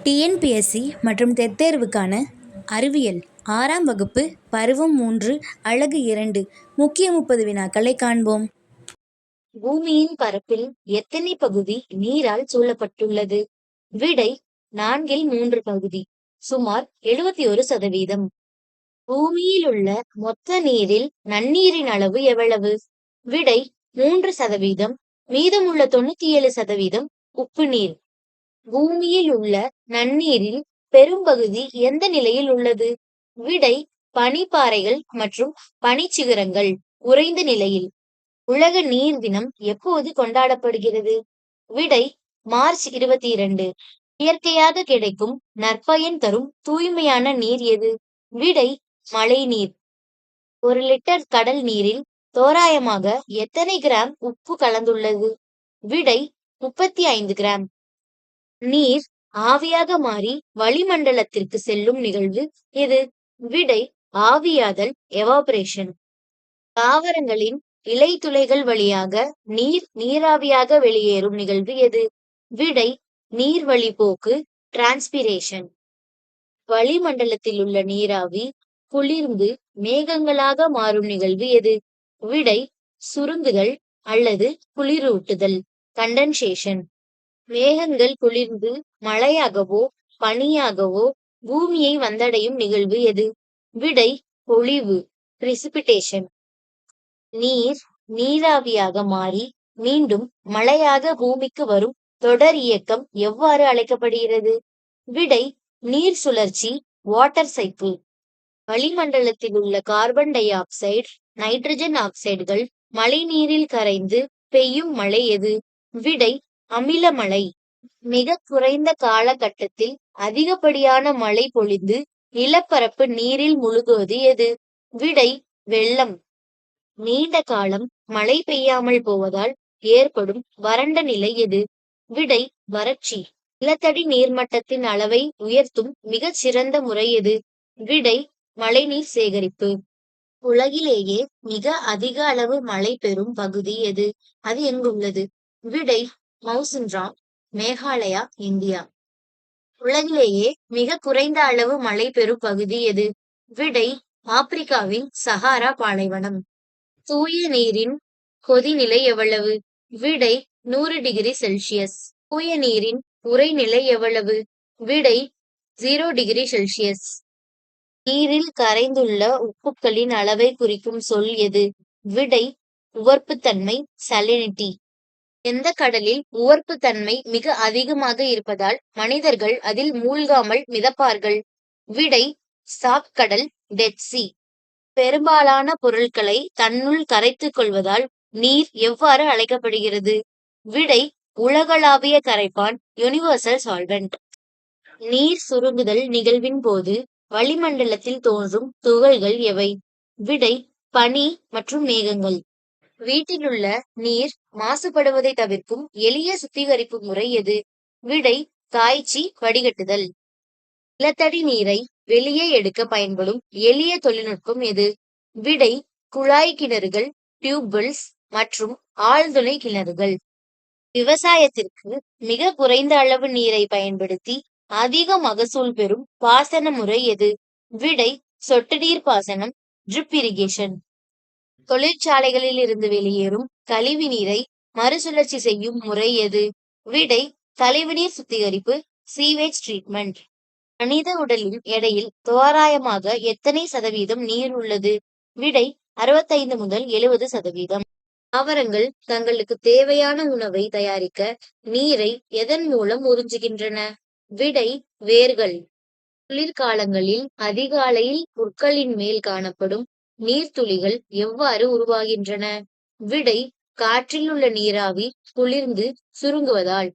TNPSC மற்றும் dead தேர்வுக்கான அறிவியல் 6ஆம் வகுப்பு பருவம் 3 அலகு 2 முக்கிய 30 வினாக்களை காண்போம். பூமியின் பரப்பில் எத்தனை பகுதி நீரால் சூழப்பட்டுள்ளது? விடை 4/3 பகுதி, சுமார் 71%. பூமியில் உள்ள மொத்த நீரில் நன்னீரின் அளவு எவ்வளவு? விடை 3%. மீதமுள்ள 97% உப்பு நீர். பூமியில் உள்ள நன்னீரில் பெரும்பகுதி எந்த நிலையில் உள்ளது? விடை பனிப்பாறைகள் மற்றும் பனிச்சிகரங்கள் உறைந்த நிலையில். உலக நீர் தினம் எப்போது கொண்டாடப்படுகிறது? விடை மார்ச் 22. இயற்கையாக கிடைக்கும் நற்பயன் தரும் தூய்மையான நீர் எது? விடை மழை நீர். 1 லிட்டர் கடல் நீரில் தோராயமாக எத்தனை கிராம் உப்பு கலந்துள்ளது? விடை 35 கிராம். நீர் ஆவியாக மாறி வளிமண்டலத்திற்கு செல்லும் நிகழ்வு எது? விடை ஆவியாதல், எவாபரேஷன். தாவரங்களின் இலை துளைகள் வழியாக நீர் நீராவியாக வெளியேறும் நிகழ்வு எது? விடை நீர் வழிப்போக்கு, டிரான்ஸ்பிரேஷன். வளிமண்டலத்தில் உள்ள நீராவி குளிர்ந்து மேகங்களாக மாறும் நிகழ்வு எது? விடை சுருங்குதல் அல்லது குளிரூட்டுதல், கண்டன்சேஷன். மேகங்கள் குளிர்ந்து மழையாகவோ பனியாகவோ பூமியை வந்தடையும் நிகழ்வு எது? விடை பொழிவு, பிரிசிபிடேஷன். நீர் நீராவியாக மாறி மீண்டும் மழையாக பூமிக்கு வரும் தொடர் இயக்கம் எவ்வாறு அழைக்கப்படுகிறது? விடை நீர் சுழற்சி, வாட்டர் சைக்கிள். வளிமண்டலத்தில் உள்ள கார்பன் டை ஆக்சைடு, நைட்ரஜன் ஆக்சைடுகள் மழை நீரில் கரைந்து பெய்யும் மழை எது? விடை அமில மழை. மிக குறைந்த காலகட்டத்தில் அதிகப்படியான மழை பொழிந்து நிலப்பரப்பு நீரில் முழுகுவது எது? விடை வெள்ளம். நீண்ட காலம் மழை பெய்யாமல் போவதால் ஏற்படும் வறண்ட நிலை எது? விடை வறட்சி. நிலத்தடி நீர்மட்டத்தின் அளவை உயர்த்தும் மிகச் சிறந்த முறை எது? விடை மழைநீர் சேகரிப்பு. உலகிலேயே மிக அதிக அளவு மழை பெறும் பகுதி எது? அது எங்குள்ளது? விடை மவுசின்ராம், மேகாலயா, இந்தியா. உலகிலேயே மிக குறைந்த அளவு மழை பெறும் பகுதி எது? விடை ஆப்பிரிக்காவின் சஹாரா பாலைவனம். தூய நீரின் கொதிநிலை எவ்வளவு? விடை 100 டிகிரி செல்சியஸ். தூய நீரின் உறைநிலை எவ்வளவு? விடை 0 டிகிரி செல்சியஸ். நீரில் கரைந்துள்ள உப்புக்களின் அளவை குறிக்கும் சொல் எது? விடை உவர்ப்புத்தன்மை, சலினிட்டி. எந்த கடலில் உவர்ப்பு தன்மை மிக அதிகமாக இருப்பதால் மனிதர்கள் அதில் மூழ்காமல் மிதப்பார்கள்? விடை சாக் கடல், டெட் சி. பெரும்பாலான பொருட்களை தன்னுள் கரைத்துக் கொள்வதால் நீர் எவ்வாறு அழைக்கப்படுகிறது? விடை உலகளாவிய கரைப்பான், யுனிவர்சல் சால்வெண்ட். நீர் சுருங்குதல் நிகழ்வின் போது வளிமண்டலத்தில் தோன்றும் துகள்கள் எவை? விடை பனி மற்றும் மேகங்கள். வீட்டிலுள்ள நீர் மாசுபடுவதை தவிர்க்கும் எளிய சுத்திகரிப்பு முறை எது? விடை காய்ச்சி வடிகட்டுதல். நிலத்தடி நீரை வெளியே எடுக்க பயன்படும் எளிய தொழில்நுட்பம் எது? விடை குழாய் கிணறுகள், டியூப்வெல்ஸ் மற்றும் ஆழ்துளை கிணறுகள். விவசாயத்திற்கு மிக குறைந்த அளவு நீரை பயன்படுத்தி அதிக மகசூல் பெறும் பாசன முறை எது? விடை சொட்டு நீர் பாசனம், ட்ரிப் இரிகேஷன். தொழிற்சாலைகளில் இருந்து வெளியேறும் கழிவு நீரை மறுசுழற்சி செய்யும் முறை எது? விடை கழிவுநீர் சுத்திகரிப்பு, சீவேஜ் ட்ரீட்மெண்ட். மனித உடலின் எடையில் தோராயமாக எத்தனை சதவீதம் நீர் உள்ளது? விடை 65 முதல் 70%. தாவரங்கள் தங்களுக்கு தேவையான உணவை தயாரிக்க நீரை எதன் மூலம் உறிஞ்சுகின்றன? விடை வேர்கள். குளிர்காலங்களில் அதிகாலையில் புற்களின் மேல் காணப்படும் நீர்த்துளிகள் எவ்வாறு உருவாகின்றன? விடை காற்றில் உள்ள நீராவி குளிர்ந்து சுருங்குவதால்.